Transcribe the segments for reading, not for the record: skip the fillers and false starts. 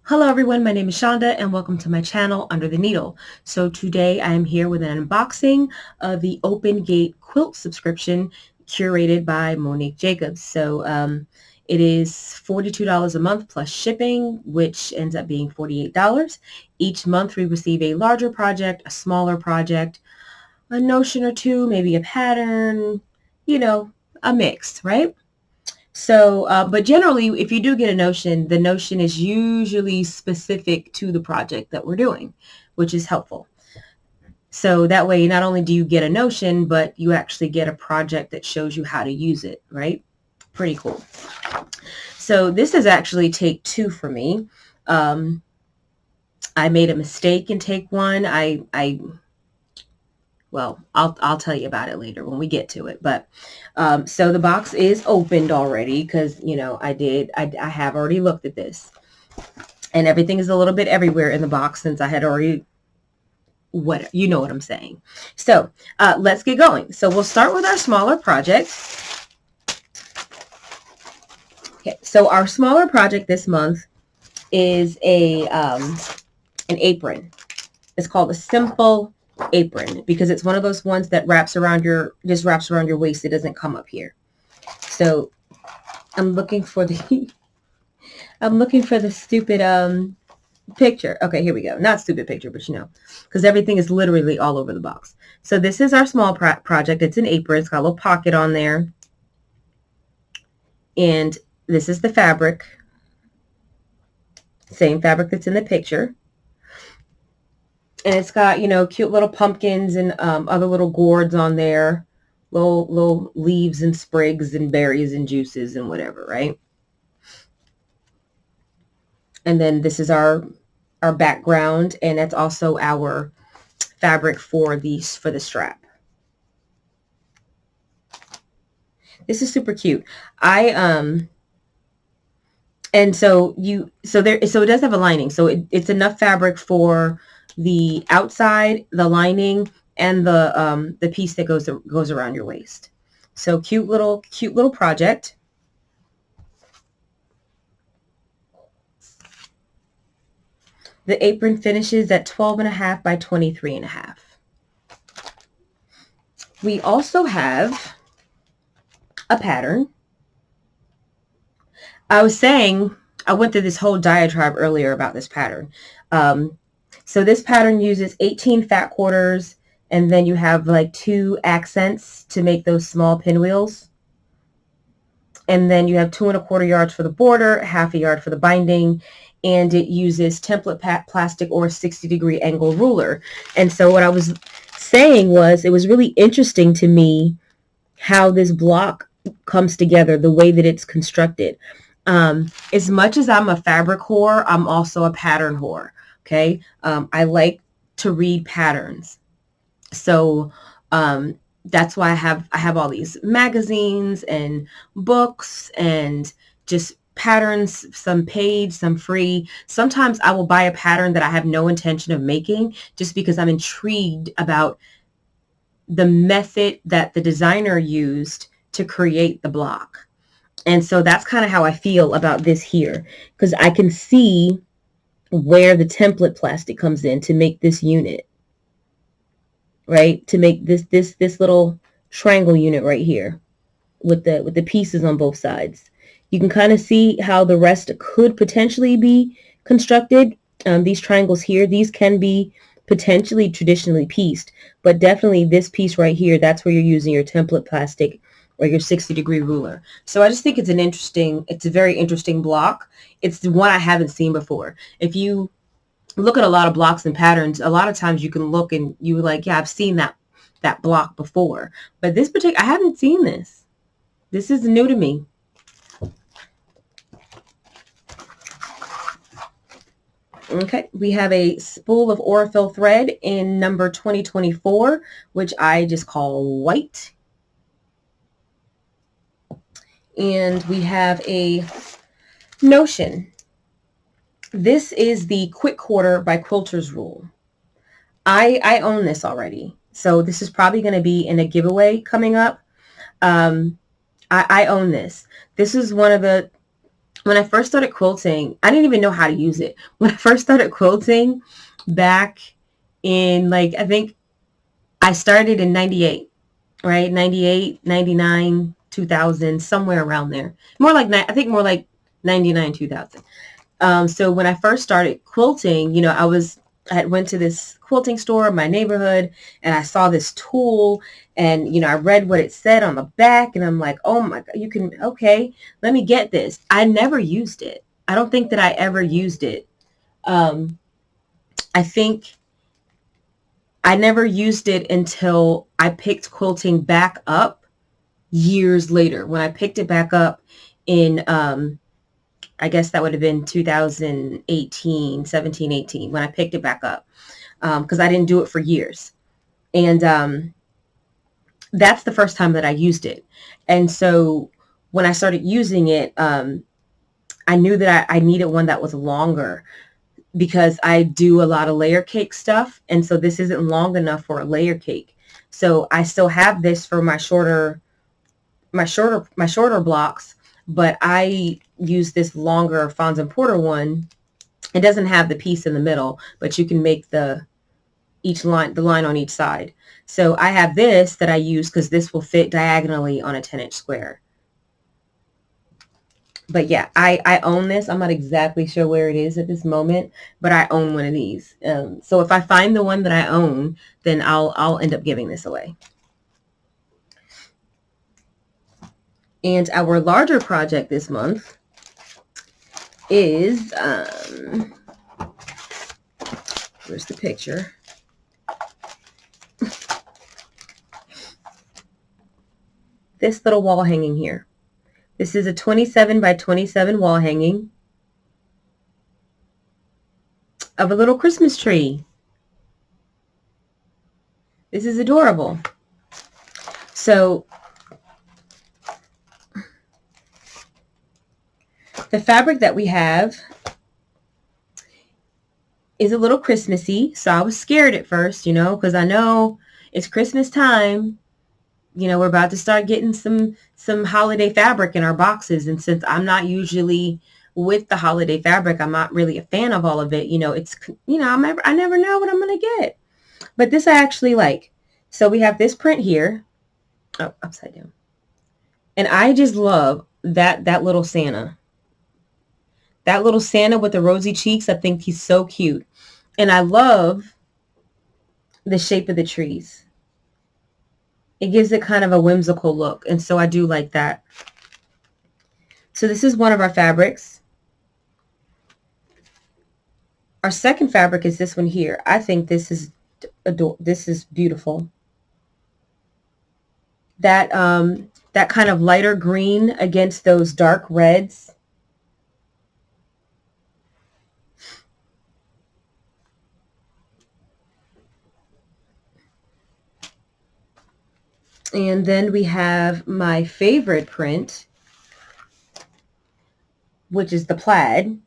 Hello everyone, my name is Shonda and welcome to my channel Under the Needle. So today I am here with an unboxing of the Open Gate quilt subscription curated by Monique Jacobs. It is $42 a month plus shipping, which ends up being $48. Each month we receive a larger project, a smaller project, a notion or two, maybe a pattern, a mix, right? But generally, if you do get a notion, the notion is usually specific to the project that we're doing, which is helpful. So that way, not only do you get a notion, but you actually get a project that shows you how to use it, right? Pretty cool. So this is actually take two for me. I made a mistake in take one. Well, I'll tell you about it later when we get to it. But so the box is opened already because, I have already looked at this. And everything is a little bit everywhere in the box since I had already, you know what I'm saying. So let's get going. So we'll start with our smaller project. Okay, so our smaller project this month is an apron. It's called a simple apron because it's one of those ones that wraps around your waist. It doesn't come up here. So I'm looking for the stupid picture. Okay, here we go. Not stupid picture, but because everything is literally all over the box. So this is our small project. It's an apron. It's got a little pocket on there. And this is the fabric. Same fabric that's in the picture. And it's got, cute little pumpkins and other little gourds on there, little leaves and sprigs and berries and juices and whatever, right? And then this is our background, and that's also our fabric for the strap. This is super cute. And so it does have a lining. So it's enough fabric for the outside, the lining, and the piece that goes around your waist. So cute little project. The apron finishes at 12.5 by 23.5. We also have a pattern. I went through this whole diatribe earlier about this pattern. So this pattern uses 18 fat quarters, and then you have like 2 accents to make those small pinwheels. And then you have 2 1/4 yards for the border, 1/2 yard for the binding, and it uses template plastic or 60-degree angle ruler. And so what I was saying was it was really interesting to me how this block comes together, the way that it's constructed. As much as I'm a fabric whore, I'm also a pattern whore. Okay. I like to read patterns. So, that's why I have all these magazines and books and just patterns, some paid, some free. Sometimes I will buy a pattern that I have no intention of making just because I'm intrigued about the method that the designer used to create the block. And so that's kind of how I feel about this here, because I can see where the template plastic comes in to make this unit, right? To make this little triangle unit right here with the pieces on both sides. You can kind of see how the rest could potentially be constructed. These triangles here, these can be potentially traditionally pieced, but definitely this piece right here, that's where you're using your template plastic or your 60-degree ruler. So I just think it's a very interesting block. It's the one I haven't seen before. If you look at a lot of blocks and patterns, a lot of times you can look and you're like, yeah, I've seen that block before. But this particular, I haven't seen this. This is new to me. Okay, we have a spool of Aurifil thread in number 2024, which I just call white. And we have a notion. This is the quick quarter by Quilter's Rule. I own this already. So this is probably going to be in a giveaway coming up. I own this. This is one of the when I first started quilting, I didn't even know how to use it. When I first started quilting back in, like, I think I started in 98, right? 98, 99, 2000, somewhere around there. More like, I think more like 99, 2000. So when I first started quilting, you know, I had went to this quilting store in my neighborhood and I saw this tool and, you know, I read what it said on the back and I'm like, oh my God, you can, okay, let me get this. I never used it. I don't think that I ever used it. I think I never used it until I picked quilting back up years later. When I picked it back up in, I guess that would have been 2018, 17, 18, when I picked it back up, because I didn't do it for years. And that's the first time that I used it. And so when I started using it, I knew that I needed one that was longer because I do a lot of layer cake stuff. And so this isn't long enough for a layer cake. So I still have this for my shorter blocks, but I use this longer Fons and Porter one. It doesn't have the piece in the middle, but you can make the line on each side. So I have this that I use because this will fit diagonally on a 10-inch square. But yeah, I own this. I'm not exactly sure where it is at this moment, but I own one of these. So if I find the one that I own, then I'll end up giving this away. And our larger project this month is, where's the picture? This little wall hanging here. This is a 27 by 27 wall hanging of a little Christmas tree. This is adorable. So the fabric that we have is a little Christmassy. So I was scared at first, you know, because I know it's Christmas time. You know, we're about to start getting some holiday fabric in our boxes. And since I'm not usually with the holiday fabric, I'm not really a fan of all of it. You know, it's, you know, I never know what I'm going to get. But this I actually like. So we have this print here. Oh, upside down. And I just love that little Santa. That little Santa with the rosy cheeks. I think he's so cute. And I love the shape of the trees. It gives it kind of a whimsical look. And so I do like that. So this is one of our fabrics. Our second fabric is this one here. I think this is beautiful. That kind of lighter green against those dark reds. And then we have my favorite print, which is the plaid,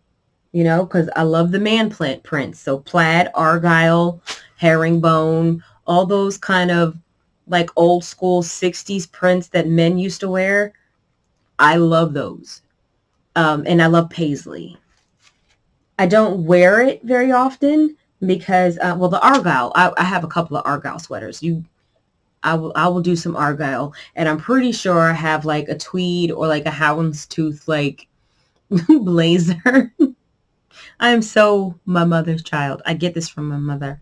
you know, because I love the man prints. So plaid, argyle, herringbone, all those kind of like old school 60s prints that men used to wear. I love those. And I love paisley. I don't wear it very often because, well, the argyle, I have a couple of argyle sweaters. I will do some argyle, and I'm pretty sure I have like a tweed or like a houndstooth like blazer. I am so my mother's child. I get this from my mother.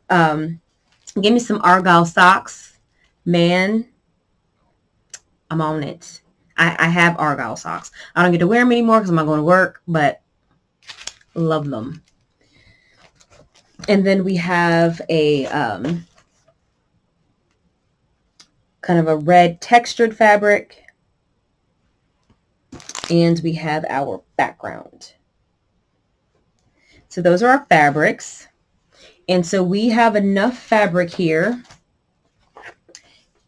Give me some argyle socks, man. I'm on it. I have argyle socks. I don't get to wear them anymore because I'm not going to work, but love them. And then we have a kind of a red textured fabric. And we have our background. So those are our fabrics. And so we have enough fabric here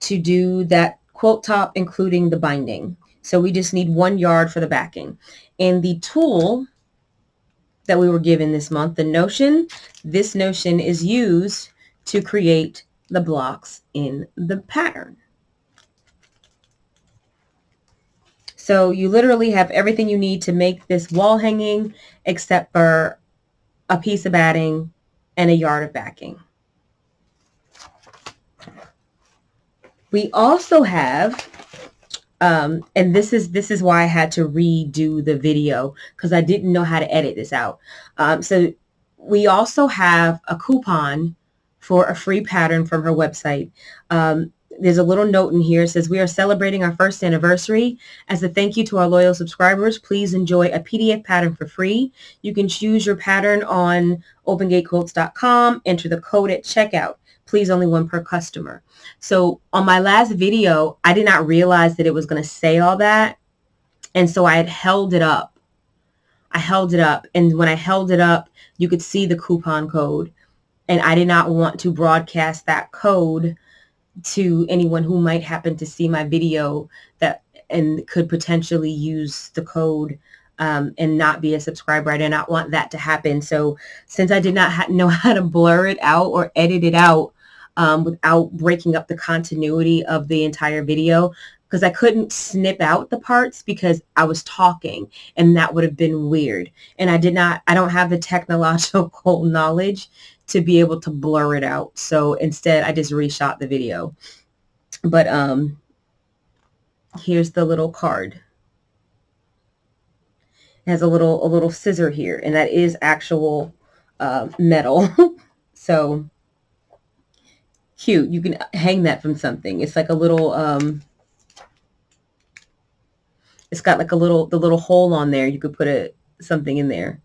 to do that quilt top, including the binding. So we just need 1 yard for the backing. And the tool that we were given this month, this notion is used to create the blocks in the pattern. So you literally have everything you need to make this wall hanging except for a piece of batting and a yard of backing. We also have, and this is why I had to redo the video because I didn't know how to edit this out. So we also have a coupon for a free pattern from her website. There's a little note in here. It says, we are celebrating our first anniversary. As a thank you to our loyal subscribers, please enjoy a PDF pattern for free. You can choose your pattern on opengatequilts.com. Enter the code at checkout. Please, only one per customer. So on my last video, I did not realize that it was going to say all that. And so I had held it up. I held it up. And when I held it up, you could see the coupon code. And I did not want to broadcast that code to anyone who might happen to see my video that and could potentially use the code and not be a subscriber. I did not want that to happen. So since I did not know how to blur it out or edit it out without breaking up the continuity of the entire video, because I couldn't snip out the parts because I was talking and that would have been weird. And I don't have the technological knowledge to be able to blur it out. So instead I just reshot the video. But here's the little card. It has a little scissor here, and that is actual metal. So cute. You can hang that from something. It's like a little it's got like the little hole on there. You could put something in there.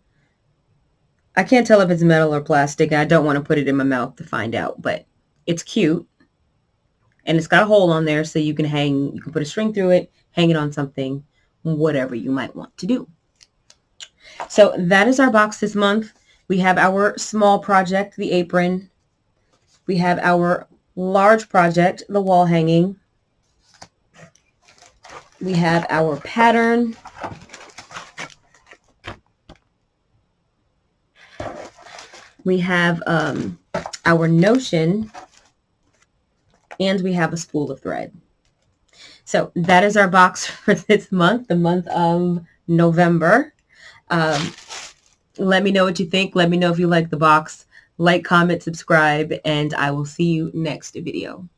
I can't tell if it's metal or plastic. I don't want to put it in my mouth to find out, but it's cute. And it's got a hole on there so you can put a string through it, hang it on something, whatever you might want to do. So that is our box this month. We have our small project, the apron. We have our large project, the wall hanging. We have our pattern. We have our notion, and we have a spool of thread. So that is our box for this month, the month of November. Let me know what you think. Let me know if you like the box. Like, comment, subscribe, and I will see you next video.